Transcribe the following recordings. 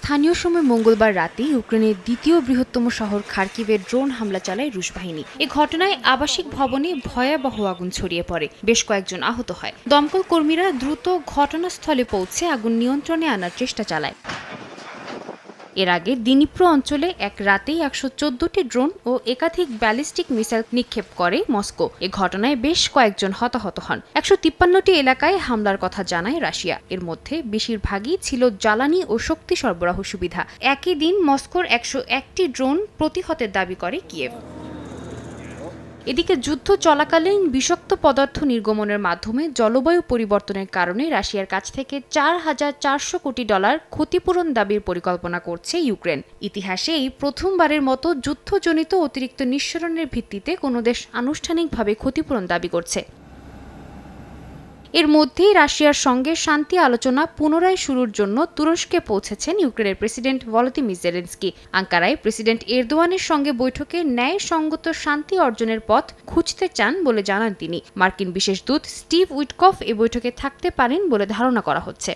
স্থানীয় সময় মঙ্গলবার রাতে ইউক্রেনের দ্বিতীয় বৃহত্তম শহর খার্কিভে ড্রোন হামলা চালায় রুশ বাহিনী। এ ঘটনায় আবাসিক ভবনে ভয়াবহ আগুন ছড়িয়ে পড়ে, বেশ কয়েকজন আহত হয়। দমকল কর্মীরা দ্রুত ঘটনাস্থলে পৌঁছে আগুন নিয়ন্ত্রণে আনার চেষ্টা চালায়। এর আগে দিনিপ্রো অঞ্চলে এক রাতেই ১১৪টি ড্রোন ও একাধিক ব্যালিস্টিক মিসাইল নিক্ষেপ করে মস্কো। এ ঘটনায় বেশ কয়েকজন হতাহত হন। ১৫৩টি এলাকায় হামলার কথা জানায় রাশিয়া। এর মধ্যে বেশিরভাগই ছিল জ্বালানি ও শক্তি সরবরাহ সুবিধা। একই দিন মস্কোর ১০১টি ড্রোন প্রতিহতের দাবি করে কিয়েভ। এদিকে যুদ্ধ চলাকালীন বিষাক্ত পদার্থ নির্গমনের মাধ্যমে জলবায়ু পরিবর্তনের কারণে রাশিয়ার কাছ থেকে $৪,৪০০ কোটি ক্ষতিপূরণ দাবির পরিকল্পনা করছে ইউক্রেন। ইতিহাসে এই প্রথমবারের মতো যুদ্ধজনিত অতিরিক্ত নিঃসরণের ভিত্তিতে কোনো দেশ আনুষ্ঠানিকভাবে ক্ষতিপূরণ দাবি করছে। এর মধ্যেই রাশিয়ার সঙ্গে শান্তি আলোচনা পুনরায় শুরুর জন্য তুরস্কে পৌঁছেছেন ইউক্রেনের প্রেসিডেন্ট ভলোদিমির জেলেনস্কি। আঙ্কারায় প্রেসিডেন্ট এরদোয়ানের সঙ্গে বৈঠকে ন্যায়সঙ্গত শান্তি অর্জনের পথ খুঁজতে চান বলে জানান তিনি। মার্কিন বিশেষ দূত স্টিভ উইটকফ এ বৈঠকে থাকতে পারেন বলে ধারণা করা হচ্ছে।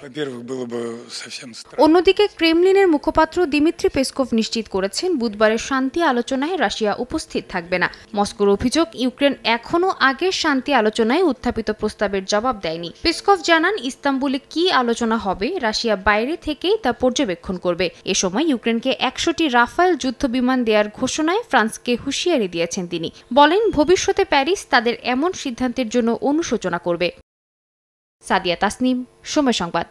অন্যদিকে ক্রেমলিনের মুখপাত্র দিমিত্রি পেসকভ নিশ্চিত করেছেন বুধবারের শান্তি আলোচনায় রাশিয়া উপস্থিত থাকবে না। মস্কোর অভিযোগ, ইউক্রেন এখনও আগের শান্তি আলোচনায় উত্থাপিত প্রস্তাবের জবাব দেয়নি। পেসকভ জানান, ইস্তাম্বুলে কি আলোচনা হবে রাশিয়া বাইরে থেকেই তা পর্যবেক্ষণ করবে। এ সময় ইউক্রেনকে ১০০টি রাফায়েল যুদ্ধবিমান দেওয়ার ঘোষণায় ফ্রান্সকে হুঁশিয়ারি দিয়েছেন তিনি। বলেন, ভবিষ্যতে প্যারিস তাদের এমন সিদ্ধান্তের জন্য অনুশোচনা করবে। সাদিয়া তাসনিম, সময় সংবাদ।